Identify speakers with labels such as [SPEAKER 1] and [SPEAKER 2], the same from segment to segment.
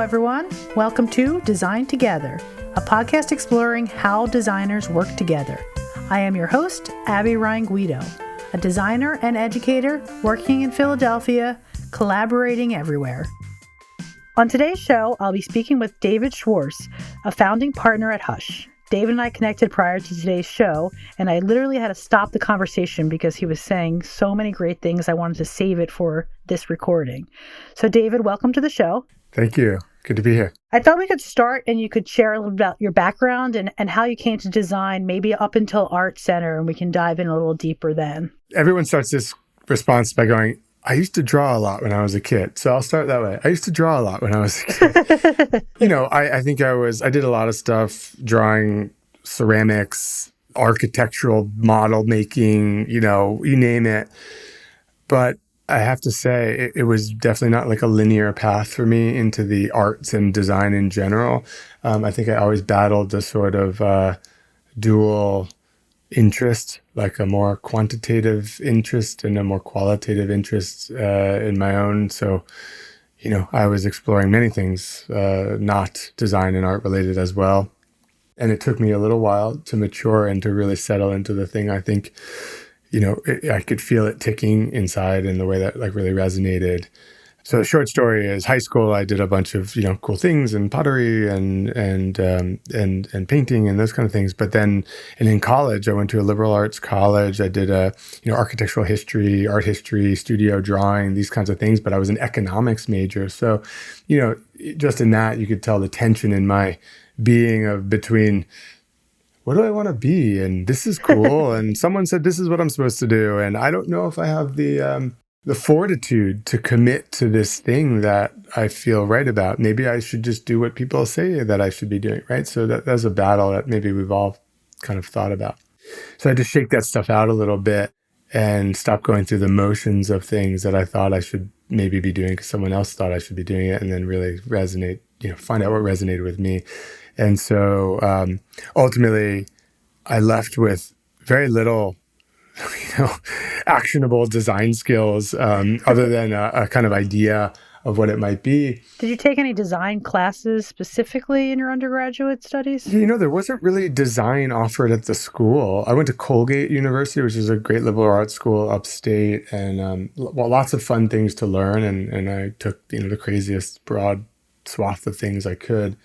[SPEAKER 1] everyone. Welcome to Design Together, a podcast exploring how designers work together. I am your host, Abby Ryan Guido, a designer and educator working in Philadelphia, collaborating everywhere. On today's show, I'll be speaking with David Schwarz, a founding partner at Hush. David and I connected prior to today's show, and I literally had to stop the conversation because he was saying so many great things. I wanted to save it for this recording. So David, welcome to the show.
[SPEAKER 2] Thank you. Good to be here.
[SPEAKER 1] I thought we could start and you could share a little about your background and how you came to design, maybe up until Art Center, and we can dive in a little deeper then.
[SPEAKER 2] Everyone starts this response by going, I used to draw a lot when I was a kid. So I'll start that way. I used to draw a lot when I was a kid. I think I did a lot of stuff, drawing ceramics, architectural model making, you name it. But I have to say, it was definitely not like a linear path for me into the arts and design in general. I think I always battled the sort of dual interest, like a more quantitative interest and a more qualitative interest in my own. So, I was exploring many things, not design and art related as well. And it took me a little while to mature and to really settle into the thing. I think, I could feel it ticking inside in the way that really resonated. So the short story is high school, I did a bunch of, cool things and pottery and painting and those kind of things. But then in college, I went to a liberal arts college. I did architectural history, art history, studio drawing, these kinds of things. But I was an economics major. So, just in that, you could tell the tension in my being of between what do I want to be? And this is cool. And someone said, this is what I'm supposed to do. And I don't know if I have the fortitude to commit to this thing that I feel right about. Maybe I should just do what people say that I should be doing, right? So that's a battle that maybe we've all kind of thought about. So I had to shake that stuff out a little bit and stop going through the motions of things that I thought I should maybe be doing because someone else thought I should be doing it, and then really resonate, find out what resonated with me. And so ultimately, I left with very little, actionable design skills other than a kind of idea of what it might be.
[SPEAKER 1] Did you take any design classes specifically in your undergraduate studies?
[SPEAKER 2] There wasn't really design offered at the school. I went to Colgate University, which is a great liberal arts school upstate, and lots of fun things to learn. And I took, the craziest broad swath of things I could.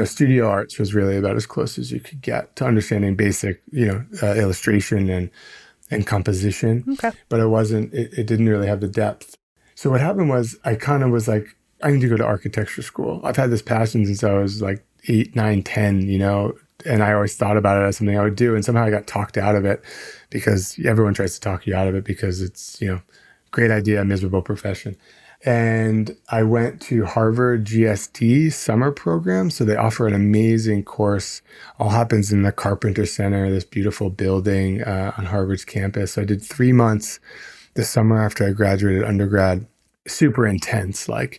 [SPEAKER 2] Studio arts was really about as close as you could get to understanding basic, illustration and composition.
[SPEAKER 1] Okay.
[SPEAKER 2] But it didn't really have the depth. So what happened was I kind of was like, I need to go to architecture school. I've had this passion since I was like 8, 9, 10, and I always thought about it as something I would do. And somehow I got talked out of it because everyone tries to talk you out of it because it's, great idea, miserable profession. And I went to Harvard GSD summer program. So they offer an amazing course. All happens in the Carpenter Center, this beautiful building on Harvard's campus. So I did 3 months the summer after I graduated undergrad. Super intense, late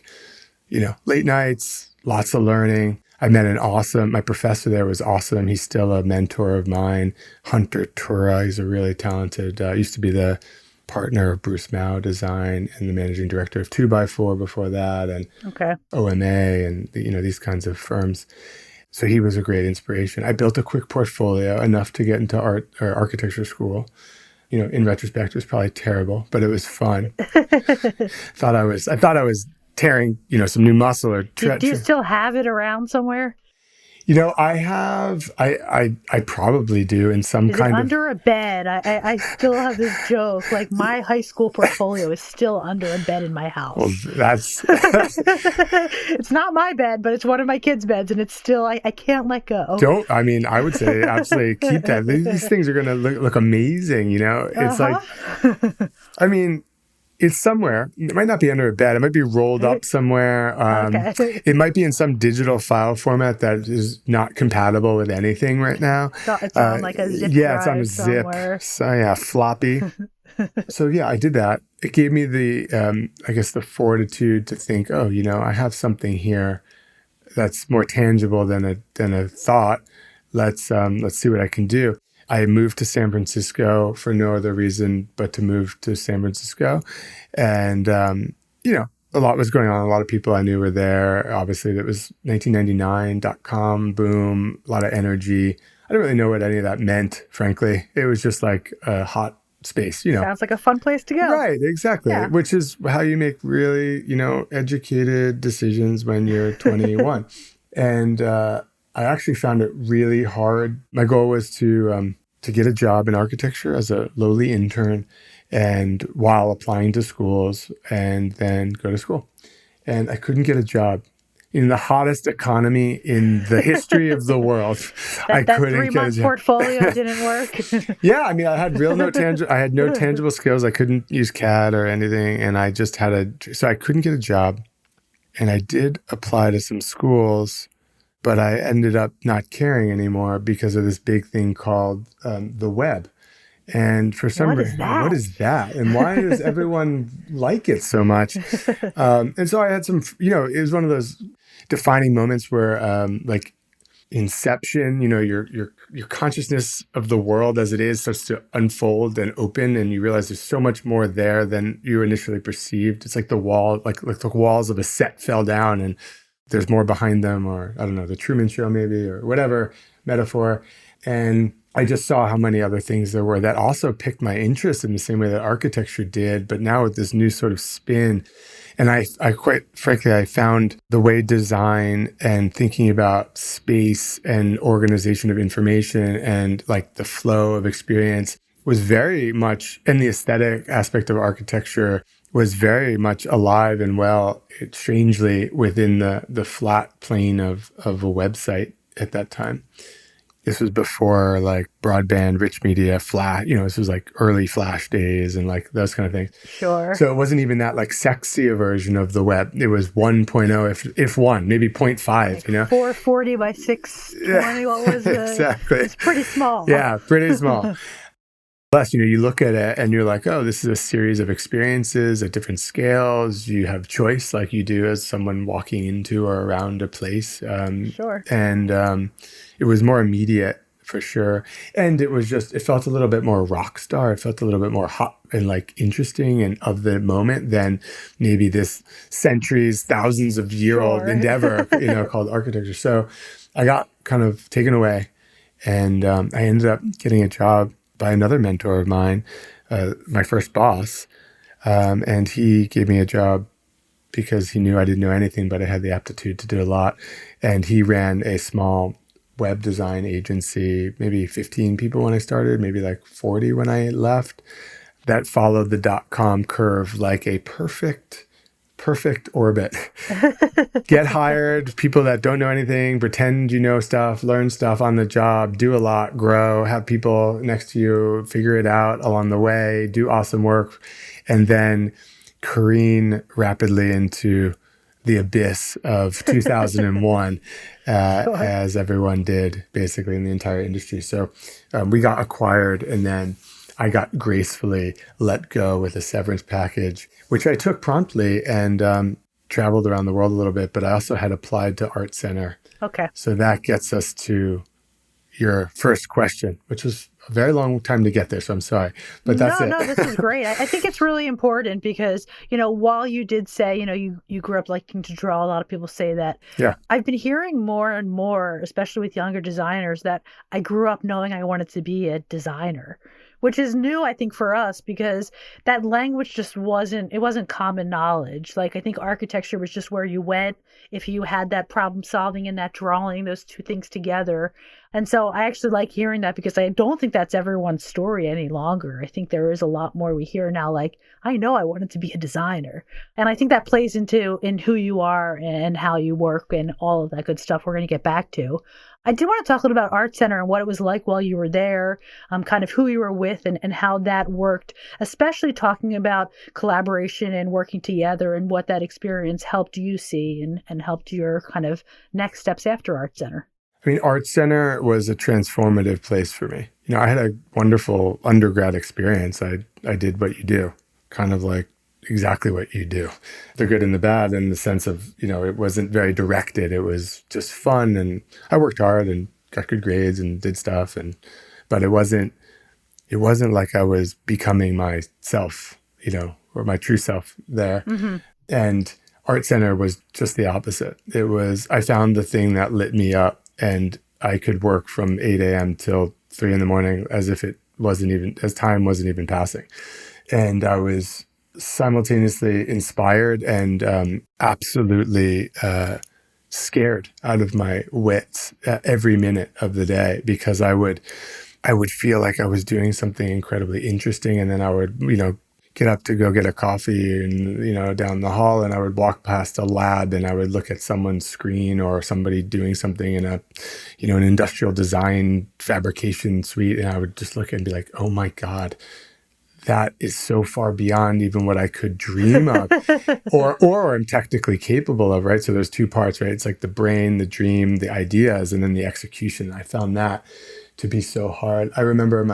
[SPEAKER 2] nights, lots of learning. I met my professor there was awesome. He's still a mentor of mine, Hunter Tura. He's a really talented, used to be the partner of Bruce Mao Design and the managing director of 2x4 before that, and
[SPEAKER 1] okay.
[SPEAKER 2] OMA and these kinds of firms. So he was a great inspiration. I built a quick portfolio, enough to get into art or architecture school. In retrospect, it was probably terrible, but it was fun. I thought I was tearing, some new muscle or.
[SPEAKER 1] Do you still have it around somewhere?
[SPEAKER 2] I have, I probably do in some kind of.
[SPEAKER 1] Under a bed. I still have this joke. Like my high school portfolio is still under a bed in my house.
[SPEAKER 2] Well, that's.
[SPEAKER 1] It's not my bed, but it's one of my kids' beds, and it's still, I can't let go.
[SPEAKER 2] I would say absolutely keep that. These things are going to look amazing, It's like, it's somewhere. It might not be under a bed. It might be rolled up somewhere.
[SPEAKER 1] Okay.
[SPEAKER 2] It might be in some digital file format that is not compatible with anything right now.
[SPEAKER 1] It's on like a zip
[SPEAKER 2] Yeah, it's on a
[SPEAKER 1] somewhere.
[SPEAKER 2] zip. So yeah, floppy. So yeah, I did that. It gave me the, the fortitude to think, I have something here that's more tangible than a thought. Let's see what I can do. I moved to San Francisco for no other reason but to move to San Francisco. And, a lot was going on. A lot of people I knew were there. Obviously, it was 1999, .com boom, a lot of energy. I didn't really know what any of that meant, frankly. It was just like a hot space,
[SPEAKER 1] Sounds like a fun place to go.
[SPEAKER 2] Right, exactly.
[SPEAKER 1] Yeah.
[SPEAKER 2] Which is how you make really, educated decisions when you're 21. And I actually found it really hard. My goal was to get a job in architecture as a lowly intern, and while applying to schools, and then go to school. And I couldn't get a job in the hottest economy in the history of the world.
[SPEAKER 1] That 3-month portfolio didn't work.
[SPEAKER 2] Yeah, I mean, I had no tangible skills. I couldn't use CAD or anything, and I just so I couldn't get a job. And I did apply to some schools, but I ended up not caring anymore because of this big thing called the web. And for some reason, what is that? And why does everyone like it so much? And so I had some, it was one of those defining moments where, like inception, your consciousness of the world as it is starts to unfold and open, and you realize there's so much more there than you initially perceived. It's like the wall, like the walls of a set fell down, and there's more behind them, or I don't know, the Truman Show maybe, or whatever metaphor. And I just saw how many other things there were that also piqued my interest in the same way that architecture did, but now with this new sort of spin. And I quite frankly, I found the way design and thinking about space and organization of information and like the flow of experience was very much, and the aesthetic aspect of architecture was very much alive and well, strangely, within the flat plane of a website at that time. This was before like broadband, rich media, flash, this was like early flash days and like those kind of things.
[SPEAKER 1] Sure.
[SPEAKER 2] So it wasn't even that like sexy a version of the web. It was 1.0, if one, maybe 0.5,
[SPEAKER 1] 440 by 620, what was it?
[SPEAKER 2] Exactly.
[SPEAKER 1] It's pretty small.
[SPEAKER 2] Yeah, pretty small. Plus, you look at it and you're like, oh, this is a series of experiences at different scales. You have choice like you do as someone walking into or around a place.
[SPEAKER 1] Sure.
[SPEAKER 2] And it was more immediate for sure. And it felt a little bit more rock star. It felt a little bit more hot and like interesting and of the moment than maybe this centuries, thousands of year old endeavor, called architecture. So I got kind of taken away, and I ended up getting a job by another mentor of mine, my first boss. And he gave me a job because he knew I didn't know anything, but I had the aptitude to do a lot. And he ran a small web design agency, maybe 15 people when I started, maybe like 40 when I left, that followed the .com curve like a perfect orbit. Get hired, people that don't know anything, pretend you know stuff, learn stuff on the job, do a lot, grow, have people next to you, figure it out along the way, do awesome work, and then careen rapidly into the abyss of 2001, as everyone did basically in the entire industry. So we got acquired, and then I got gracefully let go with a severance package, which I took promptly and traveled around the world a little bit, but I also had applied to Art Center.
[SPEAKER 1] Okay.
[SPEAKER 2] So that gets us to your first question, which was a very long time to get there. So I'm sorry, but that's it.
[SPEAKER 1] No, this is great. I think it's really important because, while you did say, you grew up liking to draw, a lot of people say that.
[SPEAKER 2] Yeah.
[SPEAKER 1] I've been hearing more and more, especially with younger designers, that I grew up knowing I wanted to be a designer, which is new, I think, for us because that language just wasn't common knowledge. Like, I think architecture was just where you went if you had that problem solving and that drawing, those two things together. And so I actually like hearing that because I don't think that's everyone's story any longer. I think there is a lot more we hear now, like, I know I wanted to be a designer. And I think that plays in who you are and how you work and all of that good stuff we're going to get back to. I did want to talk a little about Art Center and what it was like while you were there, kind of who you were with and how that worked, especially talking about collaboration and working together and what that experience helped you see and helped your kind of next steps after Art Center.
[SPEAKER 2] I mean, Art Center was a transformative place for me. I had a wonderful undergrad experience. I did what you do, kind of like exactly what you do. The good and the bad in the sense of, it wasn't very directed. It was just fun. And I worked hard and got good grades and did stuff. But it wasn't like I was becoming myself, or my true self there.
[SPEAKER 1] Mm-hmm.
[SPEAKER 2] And Art Center was just the opposite. I found the thing that lit me up, and I could work from 8 a.m. till 3 in the morning as if time wasn't even passing. And I was simultaneously inspired and absolutely scared out of my wits every minute of the day, because I would feel like I was doing something incredibly interesting, and then I would, get up to go get a coffee and, down the hall, and I would walk past a lab and I would look at someone's screen or somebody doing something in an industrial design fabrication suite, and I would just look and be like, oh my God, that is so far beyond even what I could dream of or I'm technically capable of, right? So there's two parts, right? It's like the brain, the dream, the ideas, and then the execution. I found that to be so hard. I remember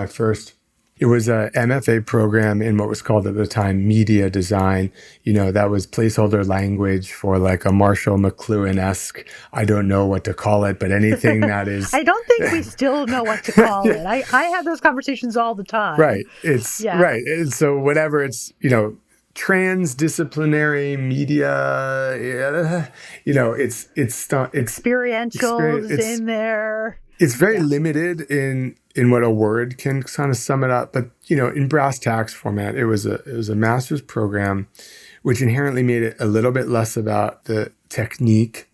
[SPEAKER 2] it was a MFA program in what was called at the time media design. That was placeholder language for like a Marshall McLuhan-esque, I don't know what to call it, but anything that is...
[SPEAKER 1] I don't think we still know what to call it. I have those conversations all the time.
[SPEAKER 2] Right. Right. And so whatever it's, transdisciplinary media, it's
[SPEAKER 1] experientials in there.
[SPEAKER 2] It's very limited in what a word can kind of sum it up. But, in brass tacks format, it was a master's program, which inherently made it a little bit less about the technique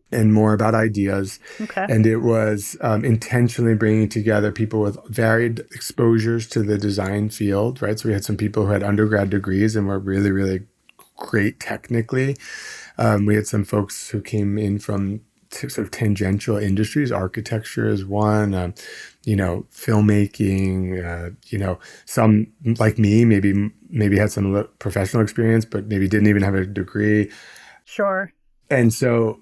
[SPEAKER 2] and more about ideas.
[SPEAKER 1] Okay.
[SPEAKER 2] And it was intentionally bringing together people with varied exposures to the design field, right? So we had some people who had undergrad degrees and were really, really great technically. We had some folks who came in from sort of tangential industries. Architecture is one, filmmaking, some like me, maybe had some professional experience, but maybe didn't even have a degree.
[SPEAKER 1] Sure.
[SPEAKER 2] And so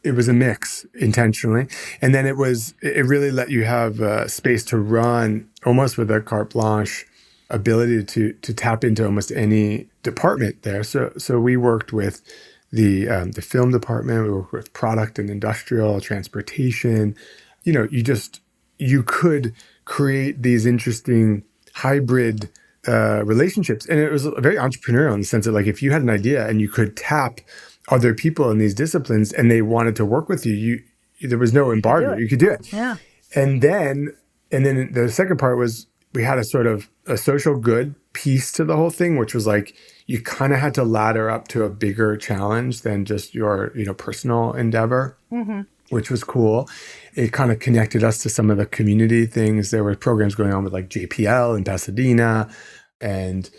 [SPEAKER 2] it was a mix intentionally. And then it really let you have space to run almost with a carte blanche ability to tap into almost any department there. So we worked with the film department, we worked with product and industrial, transportation. You could create these interesting hybrid relationships. And it was very entrepreneurial in the sense that, like, if you had an idea and you could tap other people in these disciplines and they wanted to work with you, there was no embargo. You could do it.
[SPEAKER 1] Yeah.
[SPEAKER 2] And then the second part was we had a sort of a social good piece to the whole thing, which was like you kind of had to ladder up to a bigger challenge than just your personal endeavor, which was cool. It kind of connected us to some of the community things. There were programs going on with like JPL in Pasadena and,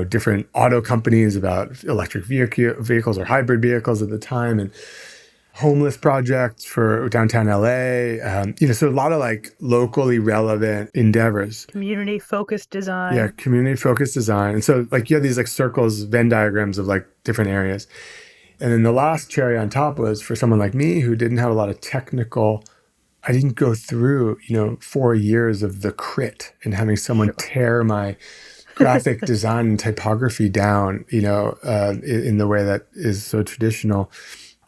[SPEAKER 2] different auto companies about electric vehicles or hybrid vehicles at the time, and homeless projects for downtown LA. So a lot of like locally relevant endeavors.
[SPEAKER 1] Community-focused design.
[SPEAKER 2] Yeah, community-focused design. And so like you have these like circles, Venn diagrams of like different areas. And then the last cherry on top was for someone like me who didn't have a lot of technical, I didn't go through, 4 years of the crit and having someone tear my graphic design and typography down, in the way that is so traditional.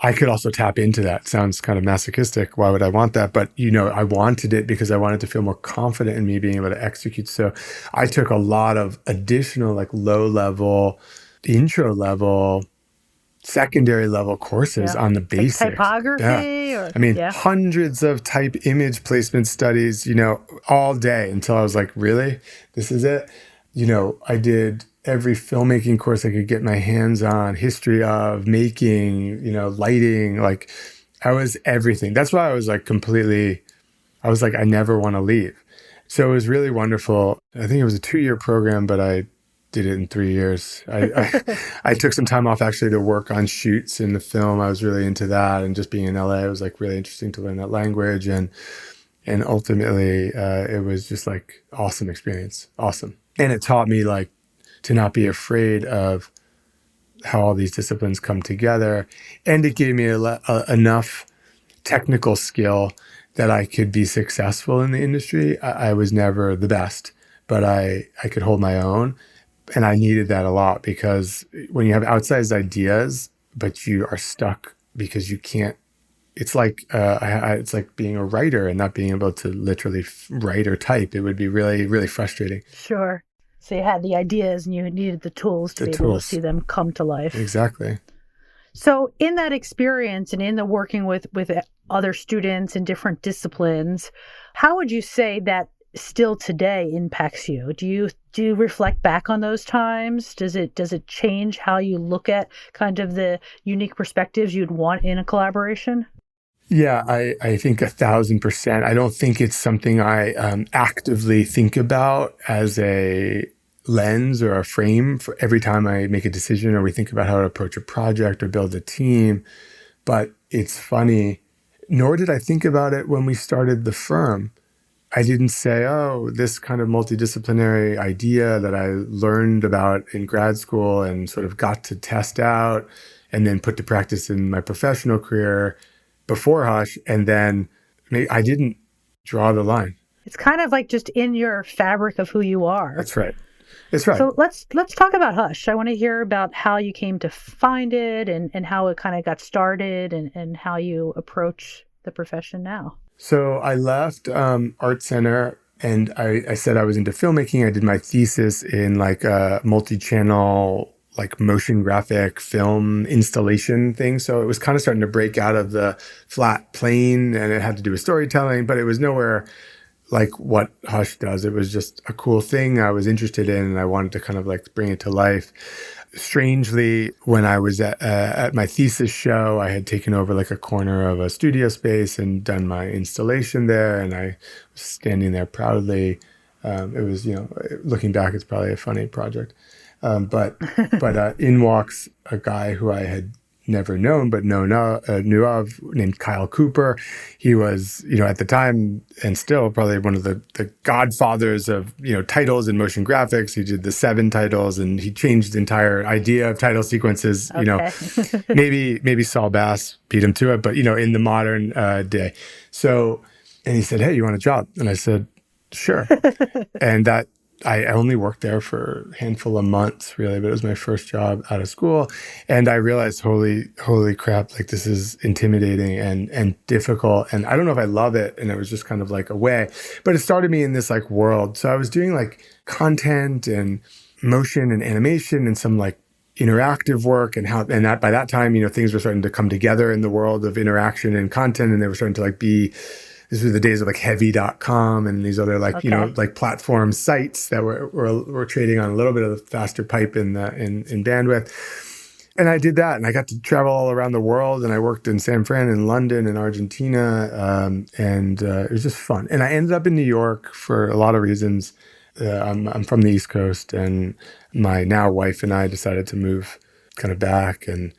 [SPEAKER 2] I could also tap into that. Sounds kind of masochistic. Why would I want that? But, I wanted it because I wanted to feel more confident in me being able to execute. So I took a lot of additional, like low level, intro level, secondary level courses on the basics.
[SPEAKER 1] Like typography?
[SPEAKER 2] Yeah. Hundreds of type image placement studies, all day until I was like, really? This is it? I did every filmmaking course I could get my hands on, history of making, lighting, like I was everything. That's why I was like I never want to leave. So it was really wonderful. I think it was a 2-year program, but I did it in 3 years. I took some time off actually to work on shoots in the film. I was really into that, and just being in LA, it was like really interesting to learn that language. And ultimately it was just like awesome experience. Awesome. And it taught me like to not be afraid of how all these disciplines come together. And it gave me enough technical skill that I could be successful in the industry. I was never the best, but I could hold my own. And I needed that a lot, because when you have outsized ideas, but you are stuck because you can't, it's like being a writer and not being able to literally write or type. It would be really, really frustrating.
[SPEAKER 1] Sure. So you had the ideas and you needed the tools to
[SPEAKER 2] The
[SPEAKER 1] be able to
[SPEAKER 2] tools.
[SPEAKER 1] see them come to life.
[SPEAKER 2] Exactly.
[SPEAKER 1] So in that experience and in the working with other students in different disciplines, how would you say that still today impacts you? Do you reflect back on those times? Does it change how you look at kind of the unique perspectives you'd want in a collaboration?
[SPEAKER 2] Yeah, I think 1,000%. I don't think it's something I actively think about as a lens or a frame for every time I make a decision or we think about how to approach a project or build a team. But it's funny, nor did I think about it when we started the firm. I didn't say, oh, this kind of multidisciplinary idea that I learned about in grad school and sort of got to test out and then put to practice in my professional career before Hush. And then I didn't draw the line.
[SPEAKER 1] It's kind of like just in your fabric of who you are.
[SPEAKER 2] That's right. It's right.
[SPEAKER 1] So let's talk about Hush. I want to hear about how you came to find it and how it kind of got started and how you approach the profession now.
[SPEAKER 2] So I left Art Center and I said I was into filmmaking. I did my thesis in like a multi-channel, like motion graphic film installation thing. So it was kind of starting to break out of the flat plane and it had to do with storytelling, but it was nowhere like what Hush does. It was just a cool thing I was interested in and I wanted to kind of like bring it to life. Strangely, when I was at my thesis show, I had taken over like a corner of a studio space and done my installation there. And I was standing there proudly. It was, looking back, it's probably a funny project. But in walks a guy who I had never known, but knew of, named Kyle Cooper. He was, at the time and still probably one of the godfathers of, titles in motion graphics. He did the 7 titles and he changed the entire idea of title sequences.
[SPEAKER 1] Okay.
[SPEAKER 2] Maybe Saul Bass beat him to it, but, in the modern day. So, and he said, hey, you want a job? And I said, sure. And that, I only worked there for a handful of months, really, but it was my first job out of school. And I realized, holy crap, like this is intimidating and difficult. And I don't know if I love it. And it was just kind of like a way, but it started me in this like world. So I was doing like content and motion and animation and some like interactive work and that by that time, things were starting to come together in the world of interaction and content. And they were starting to like this was the days of like heavy.com and these other like,
[SPEAKER 1] Okay.
[SPEAKER 2] like platform sites that were trading on a little bit of the faster pipe in bandwidth. And I did that and I got to travel all around the world and I worked in San Fran and London and Argentina. And it was just fun. And I ended up in New York for a lot of reasons. I'm from the East Coast and my now wife and I decided to move kind of back and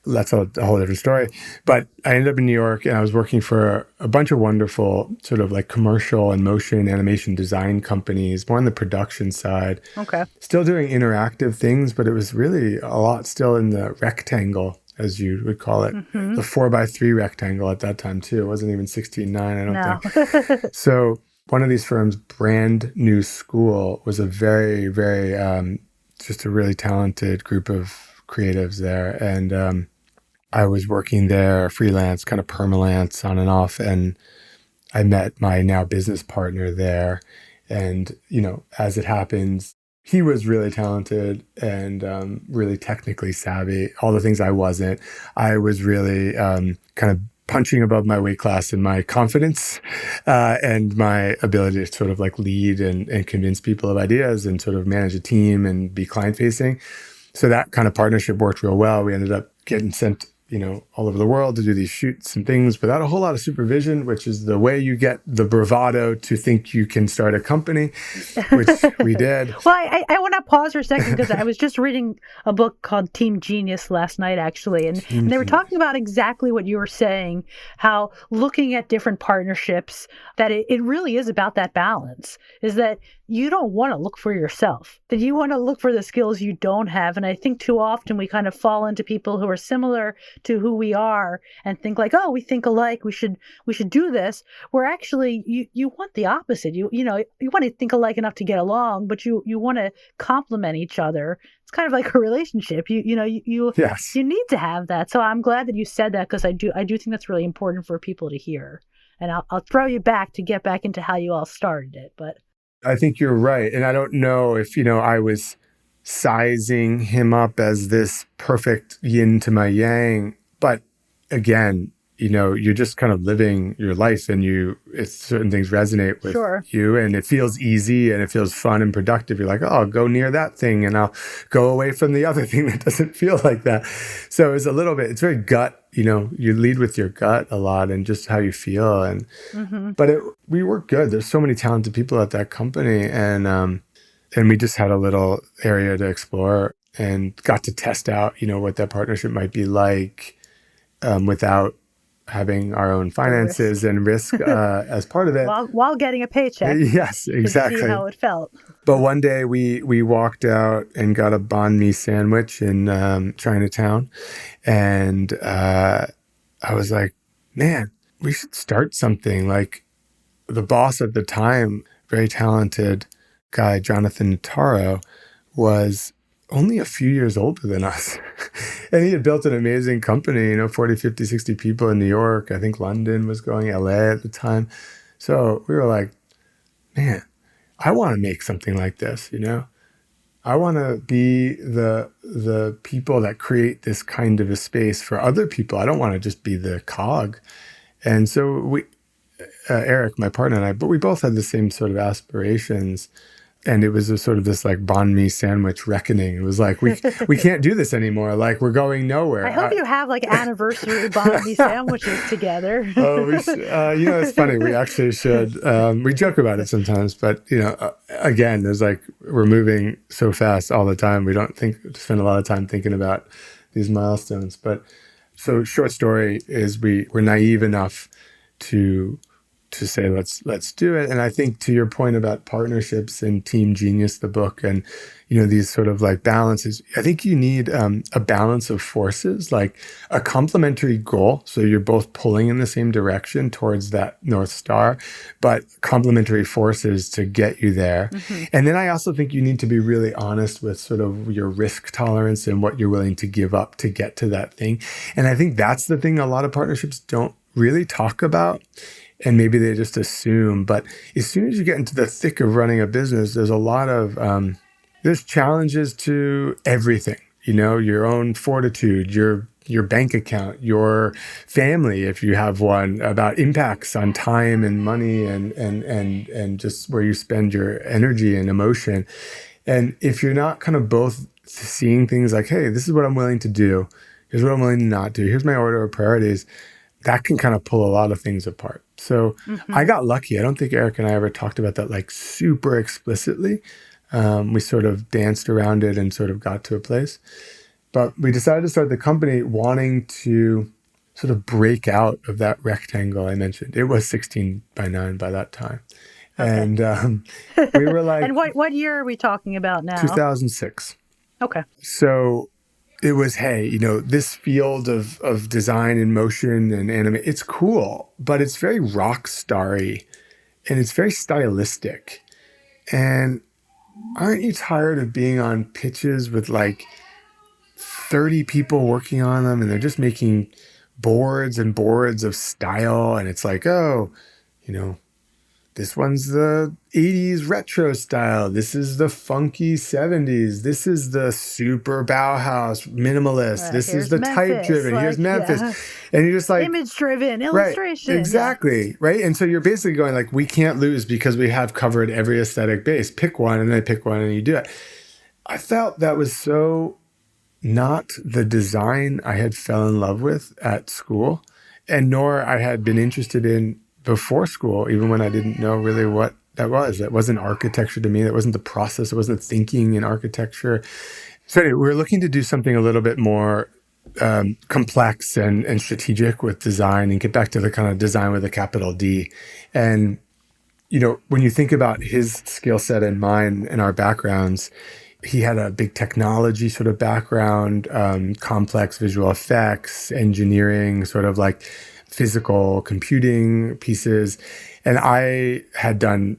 [SPEAKER 2] that's a whole different story. But I ended up in New York and I was working for a bunch of wonderful sort of like commercial and motion animation design companies, more on the production side.
[SPEAKER 1] Okay.
[SPEAKER 2] Still doing interactive things, but it was really a lot still in the rectangle, as you would call it, the 4x3 rectangle at that time too. It wasn't even 16:9, I don't think. So one of these firms, Brand New School, was a very, very, just a really talented group of creatives there. And I was working there freelance, kind of permalance on and off. And I met my now business partner there. And, as it happens, he was really talented and really technically savvy, all the things I wasn't. I was really kind of punching above my weight class in my confidence and my ability to sort of like lead and convince people of ideas and sort of manage a team and be client facing. So that kind of partnership worked real well. We ended up getting sent all over the world to do these shoots and things without a whole lot of supervision, which is the way you get the bravado to think you can start a company, which we did.
[SPEAKER 1] Well, I want to pause for a second because I was just reading a book called Team Genius last night, actually. And they were talking about exactly what you were saying, how looking at different partnerships, that it really is about that balance, is that you don't want to look for yourself, that you want to look for the skills you don't have. And I think too often we kind of fall into people who are similar to who we are and think like, oh, we think alike, we should do this, where actually you want the opposite. You want to think alike enough to get along, but you want to complement each other. It's kind of like a relationship. You
[SPEAKER 2] Yes.
[SPEAKER 1] You need to have that. So I'm glad that you said that, because I do think that's really important for people to hear. And I'll throw you back to get back into how you all started it, but
[SPEAKER 2] I think you're right. And I don't know if, I was sizing him up as this perfect yin to my yang. But again, you're just kind of living your life, and certain things resonate with
[SPEAKER 1] Sure.
[SPEAKER 2] you, and it feels easy and it feels fun and productive. You're like, oh, I'll go near that thing and I'll go away from the other thing that doesn't feel like that. So it's very gut, you lead with your gut a lot and just how you feel. And, but we work good. There's so many talented people at that company. And we just had a little area to explore and got to test out, what that partnership might be like without having our own finances and risk as part of it.
[SPEAKER 1] While getting a paycheck.
[SPEAKER 2] Yes, exactly.
[SPEAKER 1] To see how it felt.
[SPEAKER 2] But one day we walked out and got a Banh Mi sandwich in Chinatown. And I was like, man, we should start something. Like, the boss at the time, very talented guy, Jonathan Taro, was only a few years older than us. And he had built an amazing company, 40, 50, 60 people in New York. I think London was going, LA at the time. So we were like, man, I want to make something like this, I want to be the people that create this kind of a space for other people. I don't want to just be the cog. And so Eric, my partner, and I, but we both had the same sort of aspirations. And it was this like Banh Mi sandwich reckoning. It was like, we can't do this anymore. Like, we're going nowhere.
[SPEAKER 1] I hope you have like anniversary Banh Mi sandwiches together.
[SPEAKER 2] Oh, it's funny. We actually should. We joke about it sometimes, but again, there's like, we're moving so fast all the time. We don't spend a lot of time thinking about these milestones. But so short story is we're naive enough to say, let's do it. And I think to your point about partnerships and Team Genius, the book, and, these sort of like balances, I think you need a balance of forces, like a complementary goal. So you're both pulling in the same direction towards that North Star, but complementary forces to get you there. Mm-hmm. And then I also think you need to be really honest with sort of your risk tolerance and what you're willing to give up to get to that thing. And I think that's the thing a lot of partnerships don't really talk about. And maybe they just assume. But as soon as you get into the thick of running a business, there's a lot of, there's challenges to everything, your own fortitude, your bank account, your family, if you have one, about impacts on time and money and just where you spend your energy and emotion. And if you're not kind of both seeing things like, hey, this is what I'm willing to do, here's what I'm willing to not do, here's my order of priorities, that can kind of pull a lot of things apart. So I got lucky. I don't think Eric and I ever talked about that like super explicitly. We sort of danced around it and sort of got to a place. But we decided to start the company wanting to sort of break out of that rectangle I mentioned. It was 16 by 9 by that time. Okay. And we were like...
[SPEAKER 1] And what year are we talking about now?
[SPEAKER 2] 2006.
[SPEAKER 1] Okay.
[SPEAKER 2] So... it was, hey, this field of design and motion and anime, it's cool, but it's very rock starry and it's very stylistic. And aren't you tired of being on pitches with like 30 people working on them and they're just making boards and boards of style? And it's like, oh, this one's the 80s retro style. This is the funky 70s. This is the super Bauhaus minimalist. This is the type driven. Like, here's Memphis. Yeah. And you're just like... image driven, illustration. Right, exactly. Yeah. Right. And so you're basically going like, we can't lose because we have covered every aesthetic base. Pick one and then pick one and you do it. I felt that was so not the design I had fell in love with at school, and nor I had been interested in before school, even when I didn't know really what that was. That wasn't architecture to me. That wasn't the process. It wasn't thinking in architecture. So anyway, we were looking to do something a little bit more complex and strategic with design and get back to the kind of design with a capital D. And, when you think about his skill set and mine and our backgrounds, he had a big technology sort of background, complex visual effects, engineering, sort of like physical computing pieces. And I had done,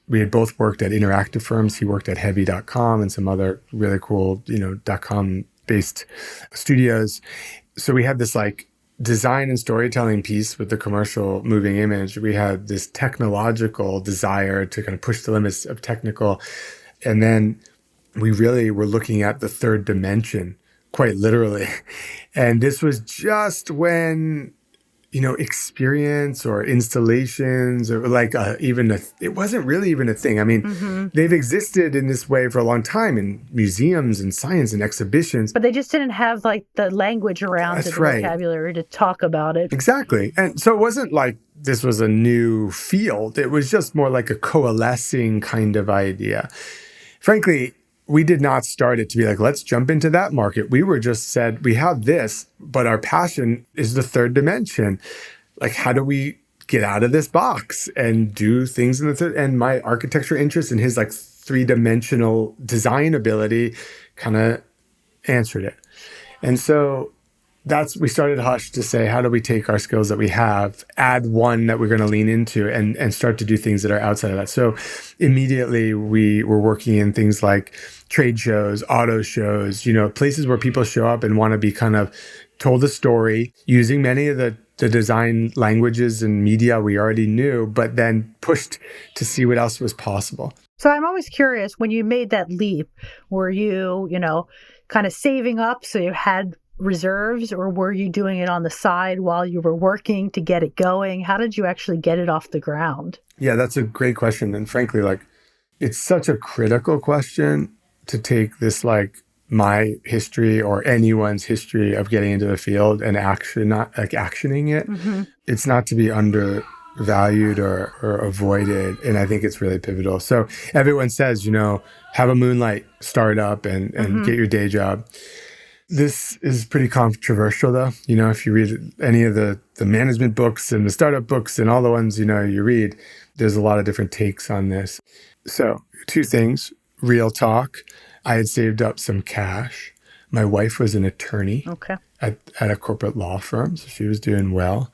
[SPEAKER 2] we had both worked at interactive firms. He worked at heavy.com and some other really cool, .com based studios. So we had this like design and storytelling piece with the commercial moving image, we had this technological desire to kind of push the limits of technical. And then we really were looking at the third dimension, quite literally. And this was just when, experience or installations or like it wasn't really even a thing. I mean, they've existed in this way for a long time in museums and science and exhibitions.
[SPEAKER 1] But they just didn't have like the language around it, the vocabulary to talk about it.
[SPEAKER 2] Exactly. And so it wasn't like this was a new field. It was just more like a coalescing kind of idea. Frankly, we did not start it to be like, let's jump into that market. We were just said, we have this, but our passion is the third dimension. Like, how do we get out of this box and do things in the third? And my architecture interest and his like three-dimensional design ability kind of answered it. And so we started Hush to say, how do we take our skills that we have, add one that we're going to lean into and start to do things that are outside of that. So immediately we were working in things like trade shows, auto shows, places where people show up and want to be kind of told a story using many of the design languages and media we already knew, but then pushed to see what else was possible.
[SPEAKER 1] So I'm always curious, when you made that leap, were you, kind of saving up so you had reserves, or were you doing it on the side while you were working to get it going? How did you actually get it off the ground?
[SPEAKER 2] Yeah, that's a great question. And frankly, it's such a critical question to take this, my history or anyone's history of getting into the field and actioning it. Mm-hmm. It's not to be undervalued or avoided. And I think it's really pivotal. So everyone says, have a moonlight startup and get your day job. This is pretty controversial, though. If you read any of the management books and the startup books and all the ones, you read, there's a lot of different takes on this. So 2 things, real talk. I had saved up some cash. My wife was an attorney at a corporate law firm, so she was doing well.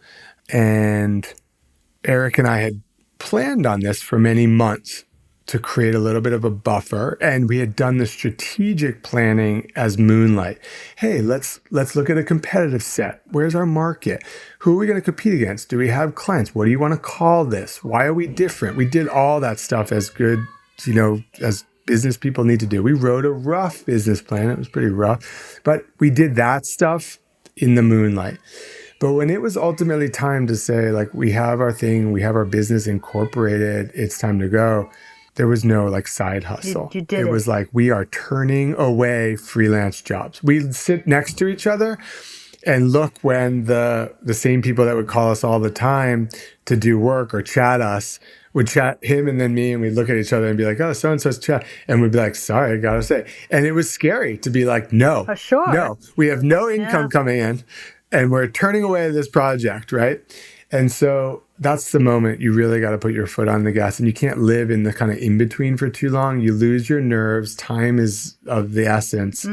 [SPEAKER 2] And Eric and I had planned on this for many months to create a little bit of a buffer. And we had done the strategic planning as Moonlight. Hey, let's look at a competitive set. Where's our market? Who are we going to compete against? Do we have clients? What do you want to call this? Why are we different? We did all that stuff as good, as business people need to do. We wrote a rough business plan. It was pretty rough, but we did that stuff in the Moonlight. But when it was ultimately time to say, we have our thing, we have our business incorporated, it's time to go, there was no side hustle.
[SPEAKER 1] You did
[SPEAKER 2] it was we are turning away freelance jobs. We'd sit next to each other and look when the same people that would call us all the time to do work or chat us would chat him and then me, and we'd look at each other and be like, oh, so-and-so's chat. And we'd be like, sorry, I gotta say. And it was scary to be like, no,
[SPEAKER 1] sure.
[SPEAKER 2] No, we have no income coming in and we're turning away this project, right? And so that's the moment you really got to put your foot on the gas, and you can't live in the kind of in-between for too long. You lose your nerves. Time is of the essence,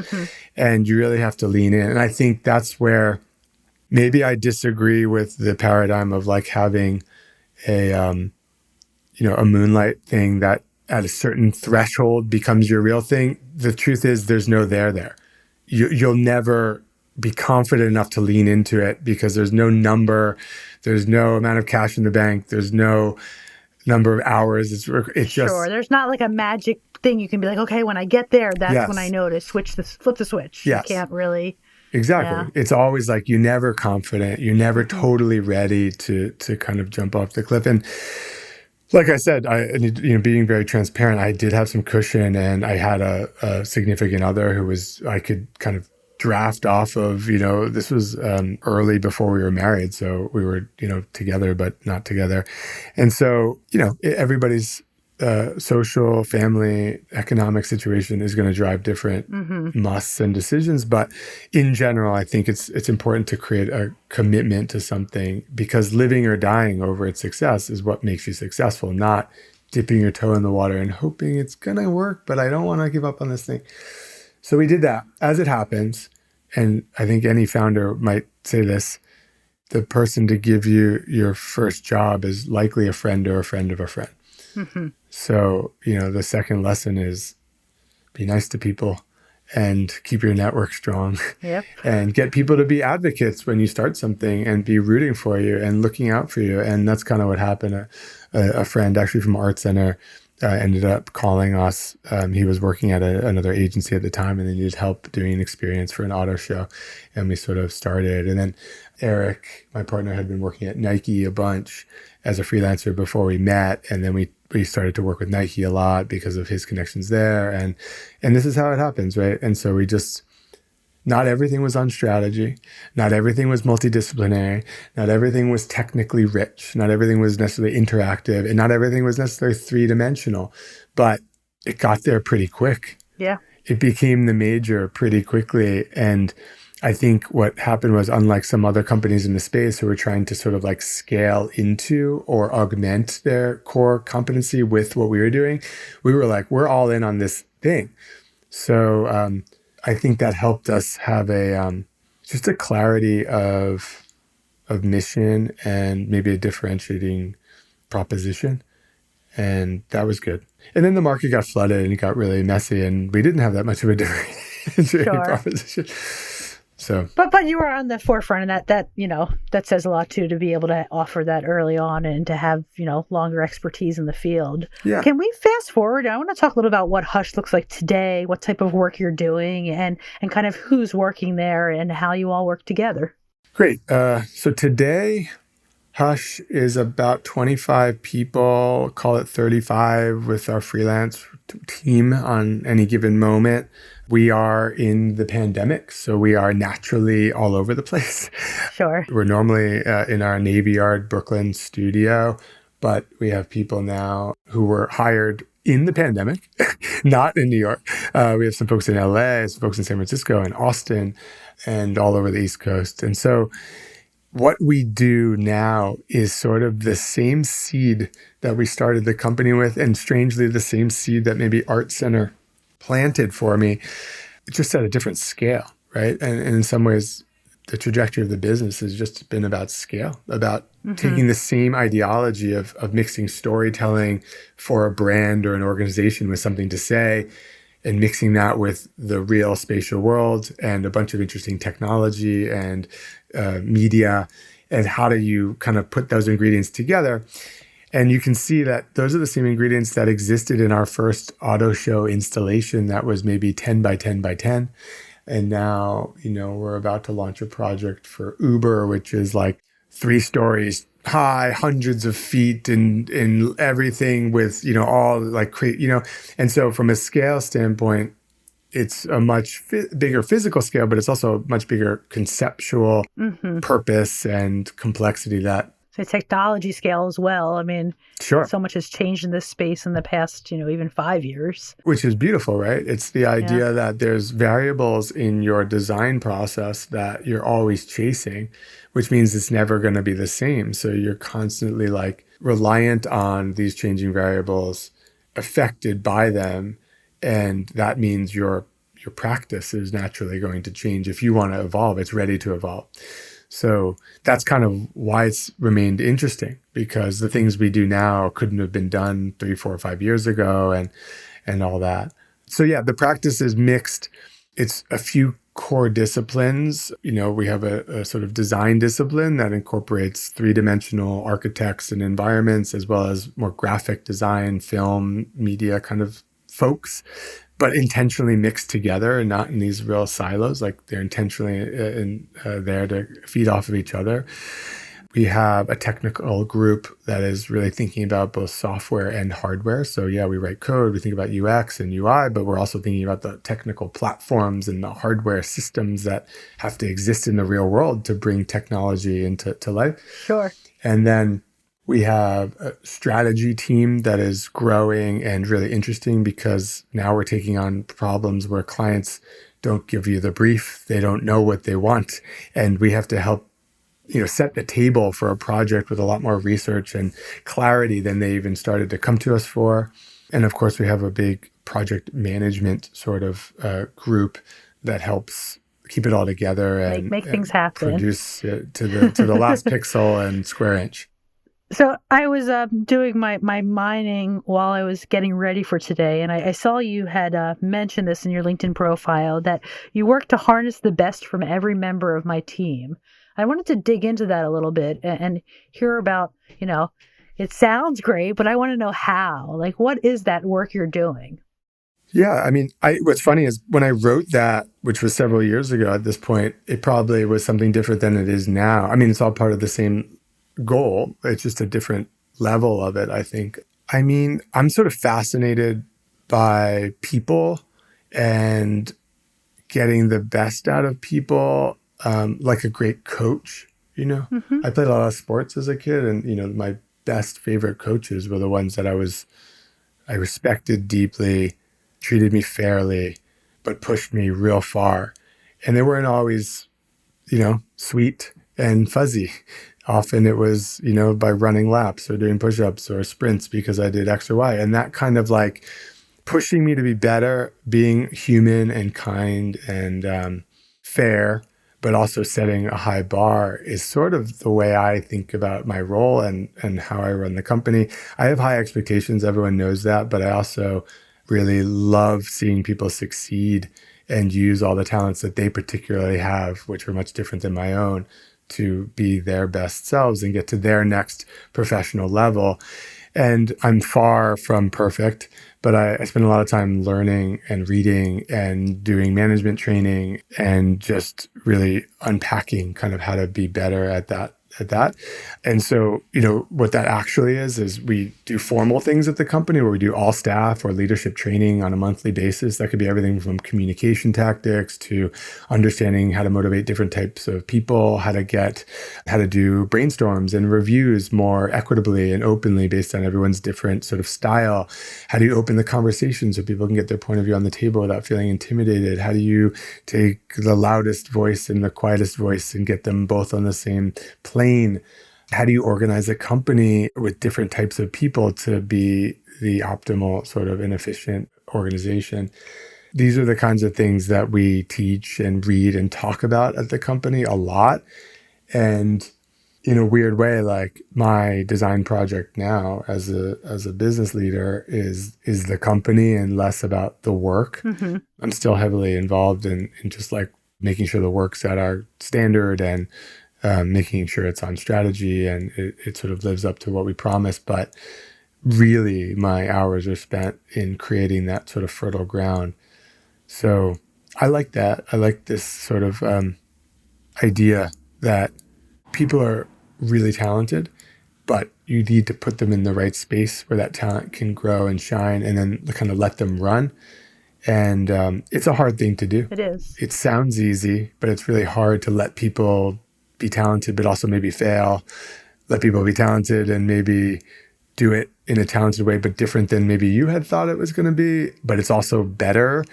[SPEAKER 2] and you really have to lean in. And I think that's where maybe I disagree with the paradigm of having a Moonlight thing that at a certain threshold becomes your real thing. The truth is there's no there. You'll never be confident enough to lean into it because there's no number, there's no amount of cash in the bank, there's no number of hours. It's just
[SPEAKER 1] there's not a magic thing you can be like, okay, when I get there, that's when I know to flip the switch.
[SPEAKER 2] Yes.
[SPEAKER 1] You can't really.
[SPEAKER 2] Exactly.
[SPEAKER 1] Yeah.
[SPEAKER 2] It's always you're never confident, you're never totally ready to kind of jump off the cliff. And like I said, being very transparent, I did have some cushion, and I had a significant other who I could kind of draft off of. This was early before we were married, so we were together but not together. And so everybody's social, family, economic situation is going to drive different musts and decisions. But in general, I think it's important to create a commitment to something, because living or dying over its success is what makes you successful, not dipping your toe in the water and hoping it's going to work, but I don't want to give up on this thing. So we did that. As it happens, and I think any founder might say this, the person to give you your first job is likely a friend or a friend of a friend. Mm-hmm. So, the second lesson is be nice to people and keep your network strong.
[SPEAKER 1] Yep.
[SPEAKER 2] And get people to be advocates when you start something and be rooting for you and looking out for you. And that's kind of what happened. A friend actually from Art Center ended up calling us. He was working at another agency at the time, and they needed help doing an experience for an auto show. And we sort of started. And then Eric, my partner, had been working at Nike a bunch as a freelancer before we met. And then we started to work with Nike a lot because of his connections there. And this is how it happens, right? And so not everything was on strategy. Not everything was multidisciplinary. Not everything was technically rich. Not everything was necessarily interactive. And not everything was necessarily three-dimensional. But it got there pretty quick.
[SPEAKER 1] Yeah.
[SPEAKER 2] It became the major pretty quickly. And I think what happened was, unlike some other companies in the space who were trying to sort of like scale into or augment their core competency with what we were doing, we were like, we're all in on this thing. So I think that helped us have just a clarity of mission and maybe a differentiating proposition. And that was good. And then the market got flooded and it got really messy, and we didn't have that much of a differentiating proposition. So,
[SPEAKER 1] but you were on the forefront, and that says a lot too, to be able to offer that early on and to have longer expertise in the field.
[SPEAKER 2] Yeah.
[SPEAKER 1] Can we fast forward? I want to talk a little about what Hush looks like today, what type of work you're doing, and kind of who's working there and how you all work together.
[SPEAKER 2] Great. So today, Hush is about 25 people, call it 35 with our freelance team on any given moment. We are in the pandemic, so we are naturally all over the place.
[SPEAKER 1] Sure.
[SPEAKER 2] We're normally in our Navy Yard, Brooklyn studio, but we have people now who were hired in the pandemic, not in New York. We have some folks in LA, some folks in San Francisco and Austin, and all over the East Coast. And so what we do now is sort of the same seed that we started the company with, and strangely the same seed that maybe Art Center planted for me, just at a different scale, right? And in some ways, the trajectory of the business has just been about scale, about taking the same ideology of mixing storytelling for a brand or an organization with something to say, and mixing that with the real spatial world and a bunch of interesting technology and media, and how do you kind of put those ingredients together. And you can see that those are the same ingredients that existed in our first auto show installation that was maybe 10 by 10 by 10. And now, we're about to launch a project for Uber, which is like 3 stories high, hundreds of feet, and everything with, all like, and so from a scale standpoint, it's a much bigger physical scale, but it's also a much bigger conceptual purpose and complexity that.
[SPEAKER 1] So technology scale as well. I mean,
[SPEAKER 2] sure.
[SPEAKER 1] So much has changed in this space in the past, even 5 years.
[SPEAKER 2] Which is beautiful, right? It's the idea that there's variables in your design process that you're always chasing, which means it's never going to be the same. So you're constantly like reliant on these changing variables, affected by them. And that means your practice is naturally going to change. If you want to evolve, it's ready to evolve. So that's kind of why it's remained interesting, because the things we do now couldn't have been done 3, 4, 5 years ago and all that. So yeah, the practice is mixed. It's a few core disciplines. We have a sort of design discipline that incorporates 3-dimensional architects and environments, as well as more graphic design, film, media kind of folks, but intentionally mixed together and not in these real silos. Like they're intentionally there to feed off of each other. We have a technical group that is really thinking about both software and hardware. So yeah, we write code, we think about UX and UI, but we're also thinking about the technical platforms and the hardware systems that have to exist in the real world to bring technology into life.
[SPEAKER 1] Sure.
[SPEAKER 2] And then we have a strategy team that is growing and really interesting, because now we're taking on problems where clients don't give you the brief. They don't know what they want. And we have to help, set the table for a project with a lot more research and clarity than they even started to come to us for. And of course, we have a big project management sort of group that helps keep it all together and
[SPEAKER 1] make things happen.
[SPEAKER 2] Produce it to the last pixel and square inch.
[SPEAKER 1] So I was doing my mining while I was getting ready for today, and I saw you had mentioned this in your LinkedIn profile that you work to harness the best from every member of my team. I wanted to dig into that a little bit and hear about, it sounds great, but I want to know how. Like, what is that work you're doing?
[SPEAKER 2] Yeah, I mean, what's funny is when I wrote that, which was several years ago at this point, it probably was something different than it is now. I mean, it's all part of the same goal. It's just a different level of it, I think. I mean, I'm sort of fascinated by people and getting the best out of people, like a great coach, you know?
[SPEAKER 1] Hmm.
[SPEAKER 2] I played a lot of sports as a kid, and, my best favorite coaches were the ones that I respected deeply, treated me fairly, but pushed me real far. And they weren't always, sweet and fuzzy. Often it was, by running laps or doing push-ups or sprints because I did X or Y. And that kind of like pushing me to be better, being human and kind and fair, but also setting a high bar is sort of the way I think about my role and how I run the company. I have high expectations. Everyone knows that, but I also really love seeing people succeed and use all the talents that they particularly have, which are much different than my own, to be their best selves and get to their next professional level. And I'm far from perfect, but I spend a lot of time learning and reading and doing management training and just really unpacking kind of how to be better at that. And so, what that actually is we do formal things at the company where we do all staff or leadership training on a monthly basis. That could be everything from communication tactics to understanding how to motivate different types of people, how to do brainstorms and reviews more equitably and openly based on everyone's different sort of style. How do you open the conversation so people can get their point of view on the table without feeling intimidated? How do you take the loudest voice and the quietest voice and get them both on the same plane? How do you organize a company with different types of people to be the optimal sort of and efficient organization? These are the kinds of things that we teach and read and talk about at the company a lot. And in a weird way, like my design project now as a business leader is the company and less about the work.
[SPEAKER 1] Mm-hmm.
[SPEAKER 2] I'm still heavily involved in just like making sure the work's at our standard and making sure it's on strategy and it sort of lives up to what we promised. But really, my hours are spent in creating that sort of fertile ground. So I like that. I like this sort of idea that people are really talented, but you need to put them in the right space where that talent can grow and shine and then kind of let them run. And it's a hard thing to do.
[SPEAKER 1] It is.
[SPEAKER 2] It sounds easy, but it's really hard to let people be talented, but also maybe fail. Let people be talented and maybe do it in a talented way, but different than maybe you had thought it was going to be, but it's also better.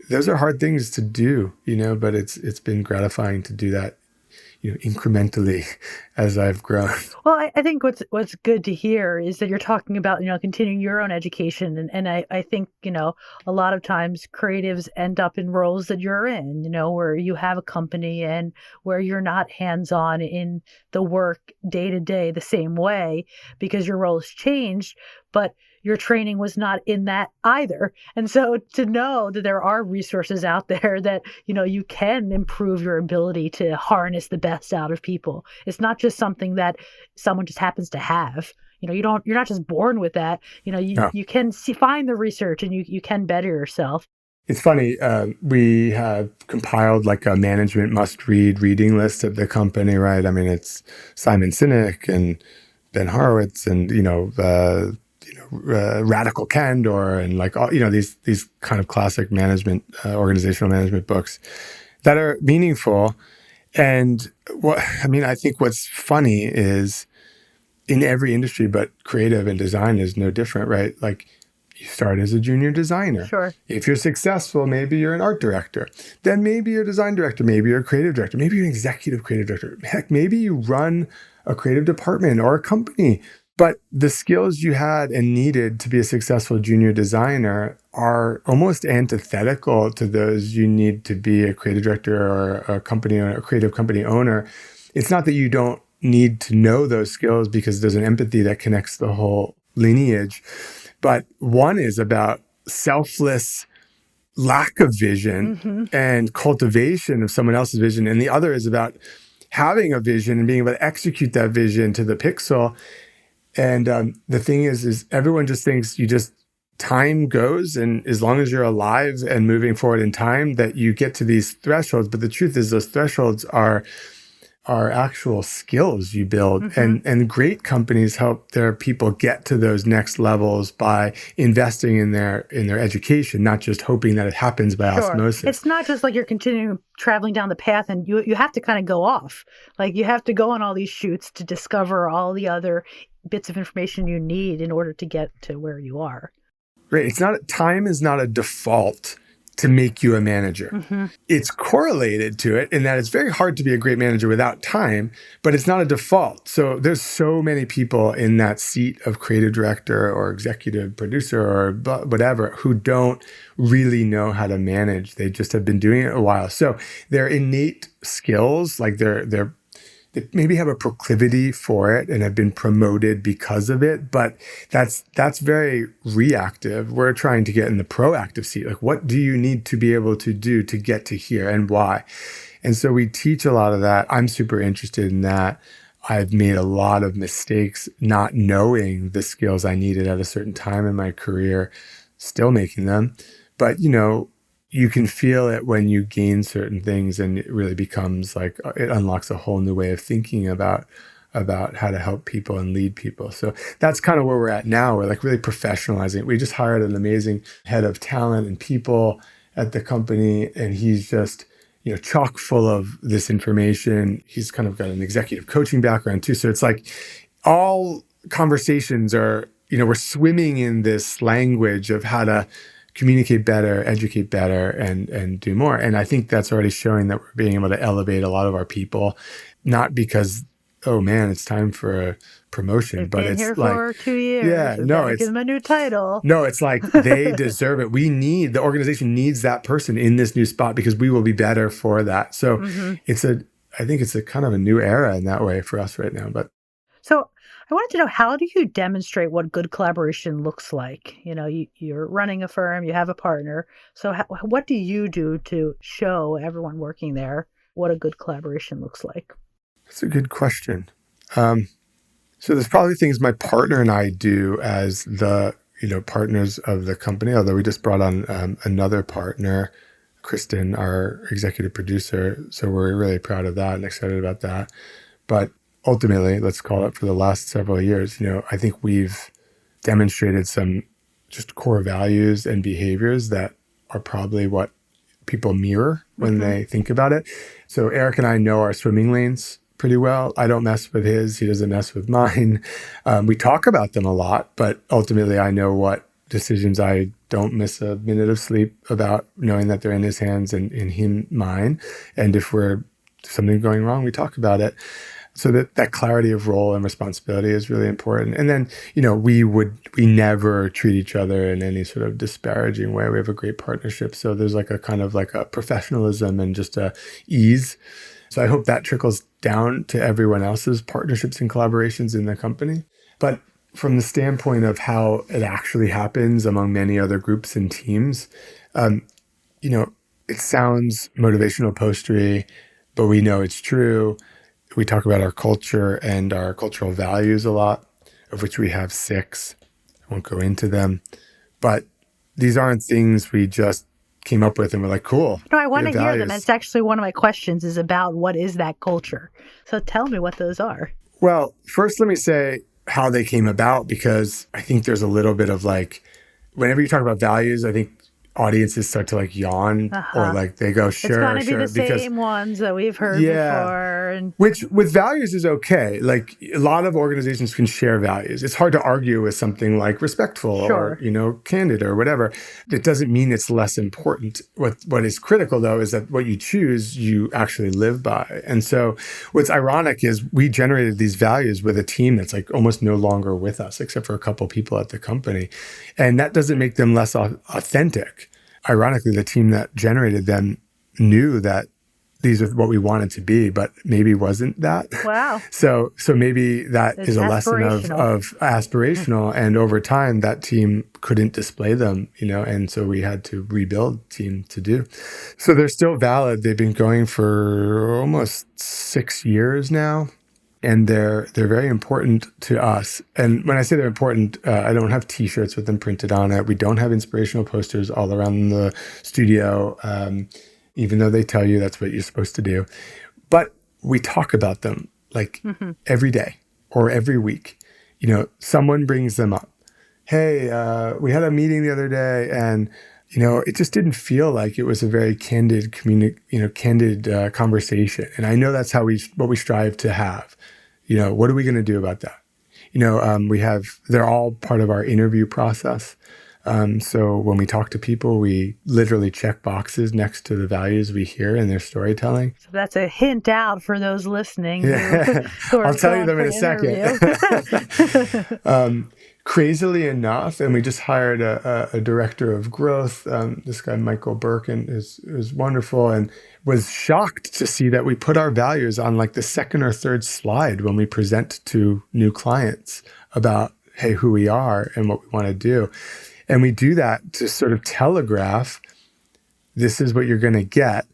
[SPEAKER 2] Those are hard things to do, but it's been gratifying to do that, incrementally as I've grown.
[SPEAKER 1] Well, I think what's good to hear is that you're talking about, continuing your own education. And I think, a lot of times creatives end up in roles that you're in, where you have a company and where you're not hands-on in the work day to day the same way because your role has changed, but your training was not in that either. And so to know that there are resources out there that, you can improve your ability to harness the best out of people. It's not just something that someone just happens to have. You're not just born with that.
[SPEAKER 2] No.
[SPEAKER 1] You can find the research and you can better yourself.
[SPEAKER 2] It's funny, we have compiled like a management must-read reading list at the company, right? I mean, it's Simon Sinek and Ben Horowitz and, Radical Candor and like all, these kind of classic management, organizational management books that are meaningful. And I think what's funny is in every industry, but creative and design is no different, right? Like you start as a junior designer.
[SPEAKER 1] Sure.
[SPEAKER 2] If you're successful, maybe you're an art director. Then maybe you're a design director. Maybe you're a creative director. Maybe you're an executive creative director. Heck, maybe you run a creative department or a company. But the skills you had and needed to be a successful junior designer are almost antithetical to those you need to be a creative director or a company or a creative company owner. It's not that you don't need to know those skills because there's an empathy that connects the whole lineage. But one is about selfless lack of vision and cultivation of someone else's vision. And the other is about having a vision and being able to execute that vision to the pixel. And the thing is everyone just thinks time goes, and as long as you're alive and moving forward in time, that you get to these thresholds. But the truth is those thresholds are actual skills you build. And great companies help their people get to those next levels by investing in their education, not just hoping that it happens by osmosis.
[SPEAKER 1] It's not just like you're continuing traveling down the path and you have to kind of go off. Like you have to go on all these shoots to discover all the other bits of information you need in order to get to where you are.
[SPEAKER 2] Right. Time is not a default to make you a manager. It's correlated to it in that it's very hard to be a great manager without time, but it's not a default. So there's so many people in that seat of creative director or executive producer or whatever who don't really know how to manage. They just have been doing it a while. So their innate skills, like they maybe have a proclivity for it and have been promoted because of it, but that's very reactive. We're trying to get in the proactive seat. Like, what do you need to be able to do to get to here and why? And so we teach a lot of that. I'm super interested in that. I've made a lot of mistakes not knowing the skills I needed at a certain time in my career, still making them. But, you can feel it when you gain certain things, and it really becomes like it unlocks a whole new way of thinking about how to help people and lead people. So that's kind of where we're at now. We're like really professionalizing it. We just hired an amazing head of talent and people at the company, and he's just, chock full of this information. He's kind of got an executive coaching background too. So it's like all conversations are, we're swimming in this language of how to communicate better, educate better, and do more. And I think that's already showing that we're being able to elevate a lot of our people, not because, oh man, it's time for a promotion, but it's
[SPEAKER 1] here
[SPEAKER 2] like
[SPEAKER 1] for 2 years.
[SPEAKER 2] Yeah, no, it's
[SPEAKER 1] give them a new title.
[SPEAKER 2] No, it's like they deserve it. The organization needs that person in this new spot because we will be better for that. So I think it's a kind of a new era in that way for us right now. But
[SPEAKER 1] so I wanted to know, how do you demonstrate what good collaboration looks like? You're running a firm, you have a partner. So what do you do to show everyone working there what a good collaboration looks like?
[SPEAKER 2] That's a good question. So there's probably things my partner and I do as the partners of the company, although we just brought on another partner, Kristen, our executive producer. So we're really proud of that and excited about that. But ultimately, let's call it, for the last several years, I think we've demonstrated some just core values and behaviors that are probably what people mirror when they think about it. So Eric and I know our swimming lanes pretty well. I don't mess with his. He doesn't mess with mine. We talk about them a lot, but ultimately I know what decisions I don't miss a minute of sleep about, knowing that they're in his hands and in mine. And if something going wrong, we talk about it. So that clarity of role and responsibility is really important. And then, we never treat each other in any sort of disparaging way. We have a great partnership. So there's like a kind of like a professionalism and just a ease. So I hope that trickles down to everyone else's partnerships and collaborations in the company. But from the standpoint of how it actually happens among many other groups and teams, it sounds motivational postery, but we know it's true. We talk about our culture and our cultural values a lot, of which we have 6. I won't go into them. But these aren't things we just came up with and we're like, cool.
[SPEAKER 1] No, I want to hear them. It's actually one of my questions is about what is that culture. So tell me what those are.
[SPEAKER 2] Well, first let me say how they came about, because I think there's a little bit of like, whenever you talk about values, I think audiences start to like yawn or like they go, sure,
[SPEAKER 1] it's going to
[SPEAKER 2] sure.
[SPEAKER 1] Be the same ones that we've heard before. And
[SPEAKER 2] which with values is okay. Like a lot of organizations can share values. It's hard to argue with something like respectful or, candid or whatever. It doesn't mean it's less important. What is critical though is that what you choose, you actually live by. And so what's ironic is we generated these values with a team that's like almost no longer with us, except for a couple people at the company. And that doesn't make them less authentic. Ironically, the team that generated them knew that these are what we want it to be, but maybe wasn't that.
[SPEAKER 1] Wow.
[SPEAKER 2] So maybe that
[SPEAKER 1] It's
[SPEAKER 2] is a lesson of aspirational, and over time that team couldn't display them, and so we had to rebuild team to do. So they're still valid. They've been going for almost 6 years now. And they're very important to us. And when I say they're important, I don't have T-shirts with them printed on it. We don't have inspirational posters all around the studio, even though they tell you that's what you're supposed to do. But we talk about them like every day or every week. Someone brings them up. Hey, we had a meeting the other day, and it just didn't feel like it was a very candid, candid conversation. And I know that's what we strive to have. What are we going to do about that? They're all part of our interview process. So when we talk to people, we literally check boxes next to the values we hear in their storytelling.
[SPEAKER 1] So that's a hint out for those listening.
[SPEAKER 2] Yeah. I'll tell you them in a second. Crazily enough, and we just hired a director of growth, this guy, Michael Birkin, is wonderful, and was shocked to see that we put our values on like the second or third slide when we present to new clients about, hey, who we are and what we want to do. And we do that to sort of telegraph, this is what you're going to get.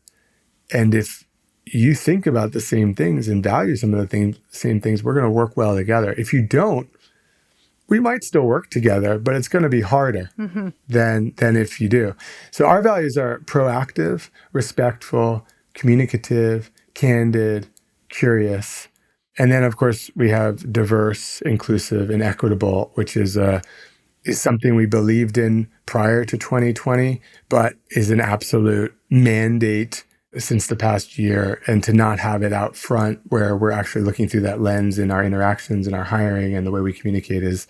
[SPEAKER 2] And if you think about the same things and value some of the same things, we're going to work well together. If you don't, we might still work together, but it's going to be harder than if you do. So our values are proactive, respectful, communicative, candid, curious. And then, of course, we have diverse, inclusive, and equitable, which is something we believed in prior to 2020, but is an absolute mandate since the past year, and to not have it out front where we're actually looking through that lens in our interactions and our hiring and the way we communicate is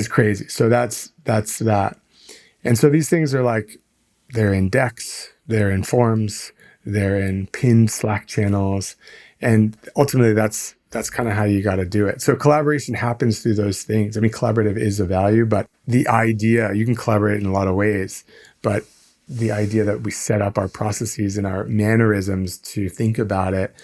[SPEAKER 2] crazy. So that's that. And so these things are they're in decks, they're in forms, they're in pinned Slack channels. And ultimately that's kind of how you got to do it. So collaboration happens through those things. I mean, collaborative is a value, but the idea, you can collaborate in a lot of ways, but the idea that we set up our processes and our mannerisms to think about it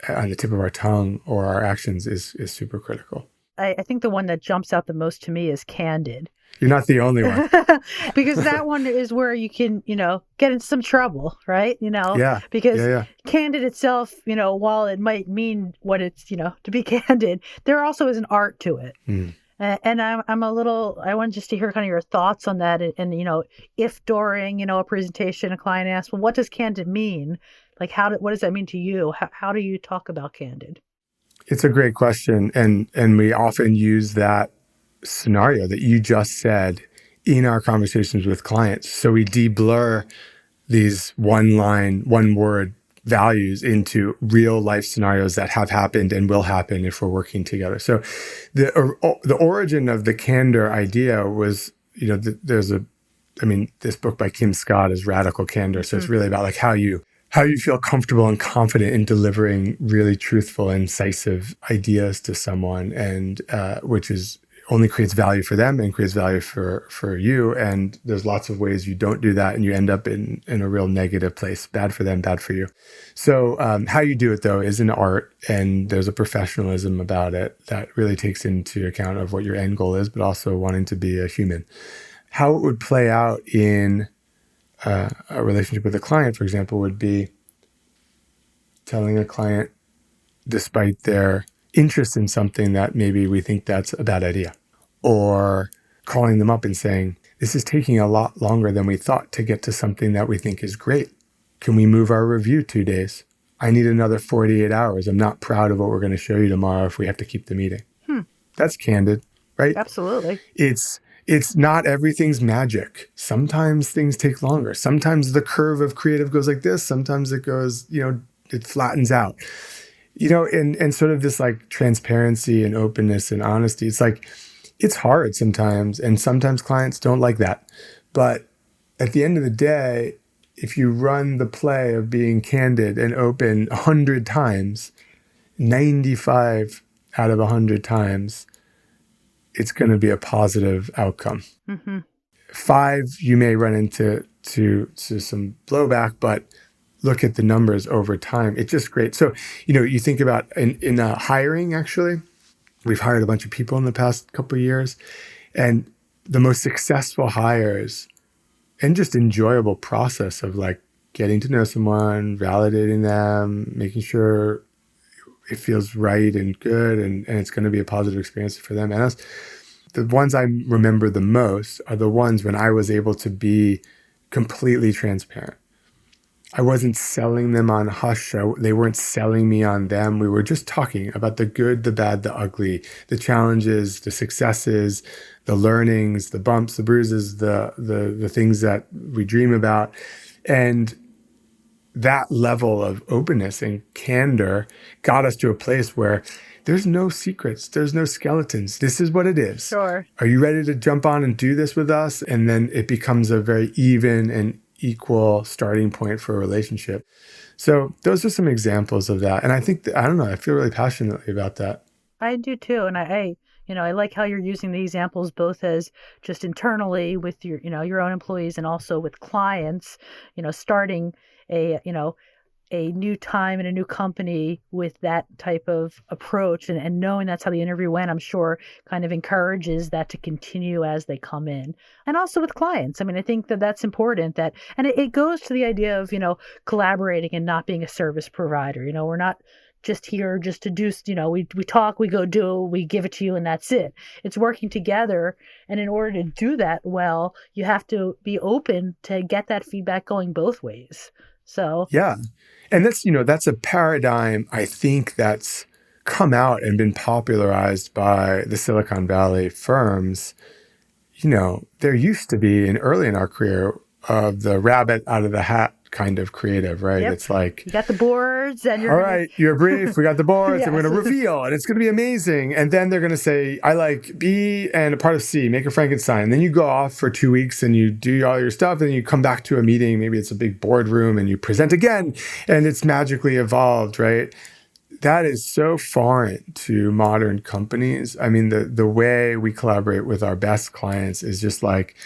[SPEAKER 2] on the tip of our tongue or our actions is super critical.
[SPEAKER 1] I think the one that jumps out the most to me is candid.
[SPEAKER 2] You're not the only one.
[SPEAKER 1] Because that one is where you can, get in some trouble, right? Because candid itself, while it might mean what it's, to be candid, there also is an art to it. And I want just to hear kind of your thoughts on that. And if during, a presentation, a client asks, well, what does candid mean? Like, what does that mean to you? How do you talk about candid?
[SPEAKER 2] It's a great question. And we often use that scenario that you just said in our conversations with clients. So we de-blur these one word values into real life scenarios that have happened and will happen if we're working together. So the origin of the candor idea was, this book by Kim Scott is Radical Candor. So it's really about how you feel comfortable and confident in delivering really truthful, incisive ideas to someone, and which only creates value for them and creates value for you. And there's lots of ways you don't do that and you end up in a real negative place, bad for them, bad for you. So how you do it, though, is an art, and there's a professionalism about it that really takes into account of what your end goal is, but also wanting to be a human. How it would play out in a relationship with a client, for example, would be telling a client, despite their interest in something, that maybe we think that's a bad idea. Or calling them up and saying, this is taking a lot longer than we thought to get to something that we think is great. Can we move our review 2 days? I need another 48 hours. I'm not proud of what we're going to show you tomorrow if we have to keep the meeting. That's candid, right?
[SPEAKER 1] Absolutely.
[SPEAKER 2] It's not everything's magic. Sometimes things take longer. Sometimes the curve of creative goes like this. Sometimes it goes, it flattens out. And sort of this transparency and openness and honesty. It's hard sometimes, and sometimes clients don't like that. But at the end of the day, if you run the play of being candid and open 100 times, 95 out of 100 times, it's going to be a positive outcome. 5, you may run into some blowback, but look at the numbers over time, it's just great. So, you think about in hiring, actually, we've hired a bunch of people in the past couple of years, and the most successful hires and just enjoyable process of like getting to know someone, validating them, making sure it feels right and good, and it's going to be a positive experience for them and us. The ones I remember the most are the ones when I was able to be completely transparent. I wasn't selling them on hush. They weren't selling me on them. We were just talking about the good, the bad, the ugly, the challenges, the successes, the learnings, the bumps, the bruises, the things that we dream about. And that level of openness and candor got us to a place where there's no secrets. There's no skeletons. This is what it is.
[SPEAKER 1] Sure.
[SPEAKER 2] Are you ready to jump on and do this with us? And then it becomes a very even and equal starting point for a relationship. So those are some examples of that. And I think, I don't know, I feel really passionately about that.
[SPEAKER 1] I do too. And I like how you're using the examples both as just internally with your own employees and also with clients, starting a new time in a new company with that type of approach and knowing that's how the interview went, I'm sure kind of encourages that to continue as they come in. And also with clients. I mean, I think that's important and it goes to the idea of, collaborating and not being a service provider. We're not just here just to do, we talk, we go do, we give it to you and that's it. It's working together. And in order to do that well, you have to be open to get that feedback going both ways. So
[SPEAKER 2] yeah. And that's a paradigm, I think, that's come out and been popularized by the Silicon Valley firms. There used to be early in our career of the rabbit out of the hat kind of creative, right?
[SPEAKER 1] Yep.
[SPEAKER 2] It's like,
[SPEAKER 1] you got the boards and
[SPEAKER 2] all right, you're brief, we got the boards,
[SPEAKER 1] Yes.
[SPEAKER 2] and we're going to reveal, and it's going to be amazing. And then they're going to say, I like B and a part of C, make a Frankenstein. And then you go off for 2 weeks and you do all your stuff, and you come back to a meeting, maybe it's a big boardroom, and you present again, and it's magically evolved, right? That is so foreign to modern companies. I mean, the way we collaborate with our best clients is just like,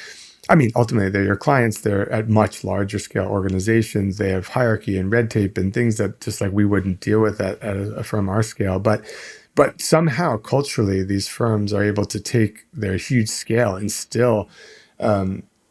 [SPEAKER 2] ultimately, they're your clients. They're at much larger scale organizations. They have hierarchy and red tape and things that just like we wouldn't deal with at a firm our scale. But somehow culturally, these firms are able to take their huge scale and still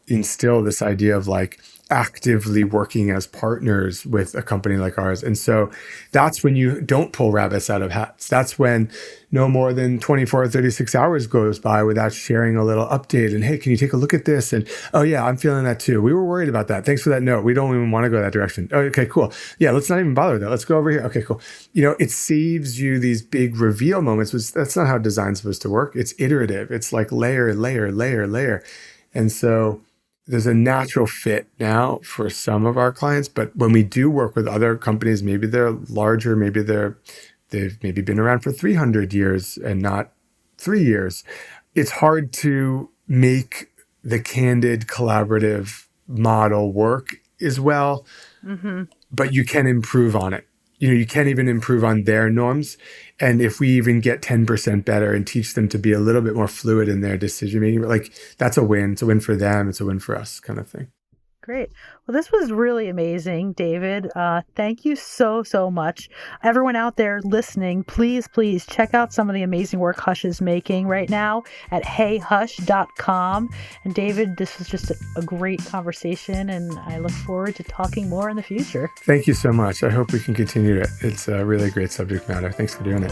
[SPEAKER 2] instill this idea of like actively working as partners with a company like ours. And so that's when you don't pull rabbits out of hats. That's when no more than 24 or 36 hours goes by without sharing a little update. And hey, can you take a look at this? And oh yeah, I'm feeling that too. We were worried about that. Thanks for that note. We don't even want to go that direction. Oh, okay, cool. Yeah, let's not even bother with that. Let's go over here. Okay, cool. It saves you these big reveal moments, which that's not how design's supposed to work. It's iterative. It's like layer, layer, layer, layer. And so there's a natural fit now for some of our clients, but when we do work with other companies, maybe they're larger, maybe they've maybe been around for 300 years and not 3 years. It's hard to make the candid collaborative model work as well, but you can improve on it. You can't even improve on their norms. And if we even get 10% better and teach them to be a little bit more fluid in their decision making, like that's a win. It's a win for them. It's a win for us, kind of thing.
[SPEAKER 1] Great. Well, this was really amazing, David. Thank you so, so much. Everyone out there listening, please check out some of the amazing work Hush is making right now at heyhush.com. And David, this was just a great conversation, and I look forward to talking more in the future.
[SPEAKER 2] Thank you so much. I hope we can continue it. It's a really great subject matter. Thanks for doing it.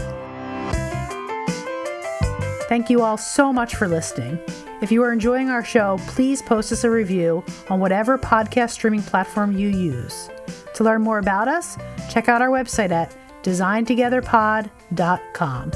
[SPEAKER 1] Thank you all so much for listening. If you are enjoying our show, please post us a review on whatever podcast streaming platform you use. To learn more about us, check out our website at designtogetherpod.com.